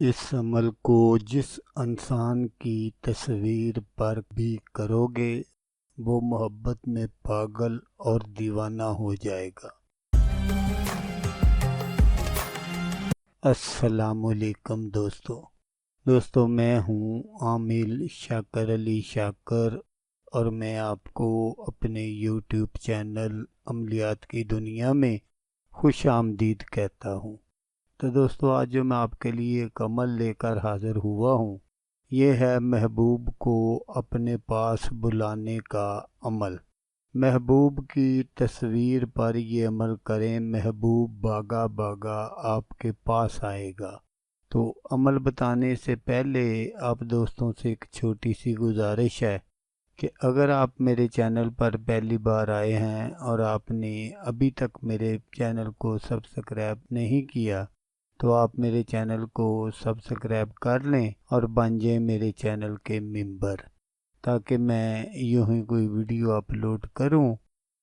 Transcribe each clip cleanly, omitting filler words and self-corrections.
اس عمل کو جس انسان کی تصویر پر بھی کرو گے وہ محبت میں پاگل اور دیوانہ ہو جائے گا۔ السلام علیکم دوستو میں ہوں عامل شاکر علی شاکر اور میں آپ کو اپنے یوٹیوب چینل عملیات کی دنیا میں خوش آمدید کہتا ہوں۔ تو دوستو آج جو میں آپ کے لیے ایک عمل لے کر حاضر ہوا ہوں یہ ہے محبوب کو اپنے پاس بلانے کا عمل۔ محبوب کی تصویر پر یہ عمل کریں، محبوب باغا باغا آپ کے پاس آئے گا۔ تو عمل بتانے سے پہلے آپ دوستوں سے ایک چھوٹی سی گزارش ہے کہ اگر آپ میرے چینل پر پہلی بار آئے ہیں اور آپ نے ابھی تک میرے چینل کو سبسکرائب نہیں کیا تو آپ میرے چینل کو سبسکرائب کر لیں اور بن جائیں میرے چینل کے ممبر، تاکہ میں یوں ہی کوئی ویڈیو اپلوڈ کروں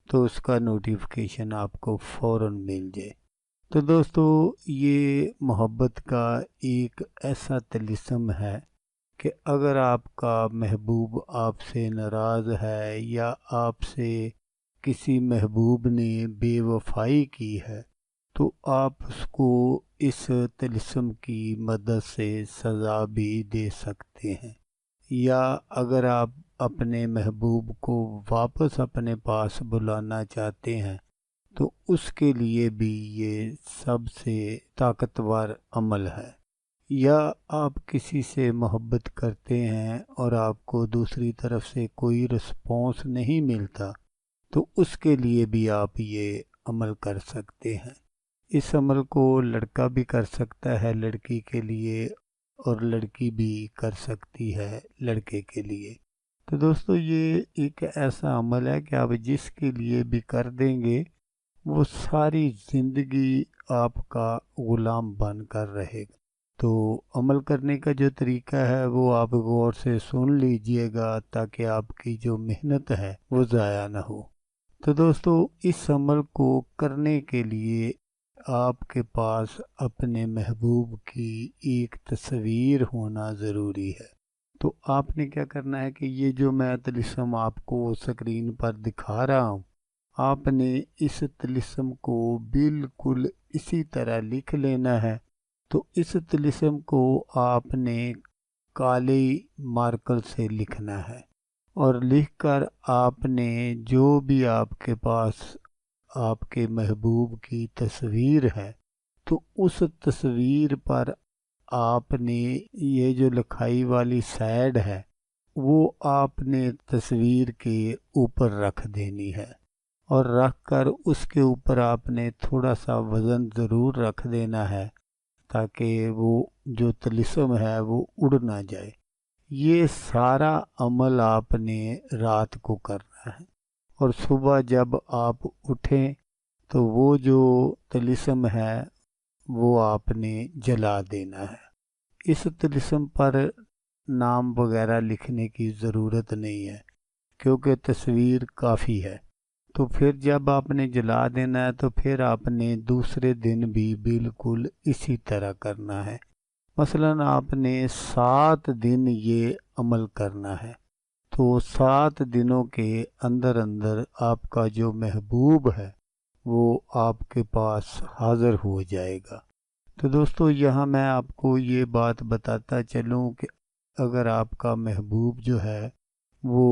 تو اس کا نوٹیفیکیشن آپ کو فوراً مل جائے۔ تو دوستو یہ محبت کا ایک ایسا طلسم ہے کہ اگر آپ کا محبوب آپ سے ناراض ہے یا آپ سے کسی محبوب نے بے وفائی کی ہے تو آپ اس کو اس طلسم کی مدد سے سزا بھی دے سکتے ہیں، یا اگر آپ اپنے محبوب کو واپس اپنے پاس بلانا چاہتے ہیں تو اس کے لیے بھی یہ سب سے طاقتور عمل ہے۔ یا آپ کسی سے محبت کرتے ہیں اور آپ کو دوسری طرف سے کوئی رسپانس نہیں ملتا تو اس کے لیے بھی آپ یہ عمل کر سکتے ہیں۔ اس عمل کو لڑکا بھی کر سکتا ہے لڑکی کے لیے اور لڑکی بھی کر سکتی ہے لڑکے کے لیے۔ تو دوستو یہ ایک ایسا عمل ہے کہ آپ جس کے لیے بھی کر دیں گے وہ ساری زندگی آپ کا غلام بن کر رہے گا۔ تو عمل کرنے کا جو طریقہ ہے وہ آپ غور سے سن لیجئے گا تاکہ آپ کی جو محنت ہے وہ ضائع نہ ہو۔ تو دوستو اس عمل کو کرنے کے لیے آپ کے پاس اپنے محبوب کی ایک تصویر ہونا ضروری ہے۔ تو آپ نے کیا کرنا ہے کہ یہ جو میں طلسم آپ کو سکرین پر دکھا رہا ہوں آپ نے اس طلسم کو بالکل اسی طرح لکھ لینا ہے۔ تو اس طلسم کو آپ نے کالے مارکر سے لکھنا ہے اور لکھ کر آپ نے جو بھی آپ کے پاس آپ کے محبوب کی تصویر ہے تو اس تصویر پر آپ نے یہ جو لکھائی والی سائڈ ہے وہ آپ نے تصویر کے اوپر رکھ دینی ہے، اور رکھ کر اس کے اوپر آپ نے تھوڑا سا وزن ضرور رکھ دینا ہے تاکہ وہ جو طلسم ہے وہ اڑ نہ جائے۔ یہ سارا عمل آپ نے رات کو کرنا ہے اور صبح جب آپ اٹھیں تو وہ جو طلسم ہے وہ آپ نے جلا دینا ہے۔ اس طلسم پر نام وغیرہ لکھنے کی ضرورت نہیں ہے کیونکہ تصویر کافی ہے۔ تو پھر جب آپ نے جلا دینا ہے تو پھر آپ نے دوسرے دن بھی بالکل اسی طرح کرنا ہے۔ مثلاً آپ نے 7 دن یہ عمل کرنا ہے، تو 7 دنوں کے اندر آپ کا جو محبوب ہے وہ آپ کے پاس حاضر ہو جائے گا۔ تو دوستو یہاں میں آپ کو یہ بات بتاتا چلوں کہ اگر آپ کا محبوب جو ہے وہ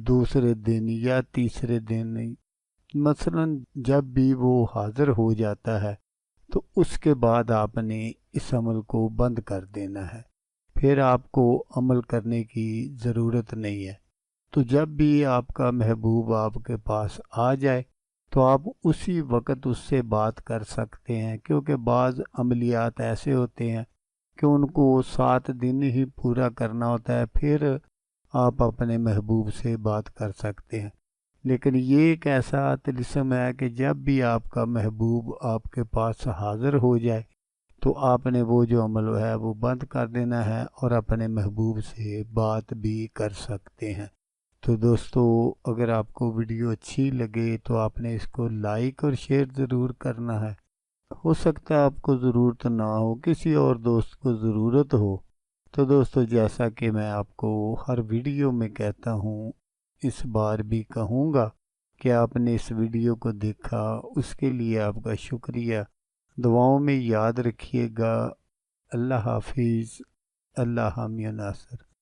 دوسرے دن یا تیسرے دن مثلاً جب بھی وہ حاضر ہو جاتا ہے تو اس کے بعد آپ نے اس عمل کو بند کر دینا ہے، پھر آپ کو عمل کرنے کی ضرورت نہیں ہے۔ تو جب بھی آپ کا محبوب آپ کے پاس آ جائے تو آپ اسی وقت اس سے بات کر سکتے ہیں، کیونکہ بعض عملیات ایسے ہوتے ہیں کہ ان کو 7 دن ہی پورا کرنا ہوتا ہے، پھر آپ اپنے محبوب سے بات کر سکتے ہیں۔ لیکن یہ ایک ایسا طلسم ہے کہ جب بھی آپ کا محبوب آپ کے پاس حاضر ہو جائے تو آپ نے وہ جو عمل ہے وہ بند کر دینا ہے اور اپنے محبوب سے بات بھی کر سکتے ہیں۔ تو دوستو اگر آپ کو ویڈیو اچھی لگے تو آپ نے اس کو لائک اور شیئر ضرور کرنا ہے، ہو سکتا ہے آپ کو ضرورت نہ ہو، کسی اور دوست کو ضرورت ہو۔ تو دوستو، جیسا کہ میں آپ کو ہر ویڈیو میں کہتا ہوں، اس بار بھی کہوں گا کہ آپ نے اس ویڈیو کو دیکھا، اس کے لیے آپ کا شکریہ۔ دعاؤں میں یاد رکھیے گا۔ اللہ حافظ۔ اللہ حامی و ناصر۔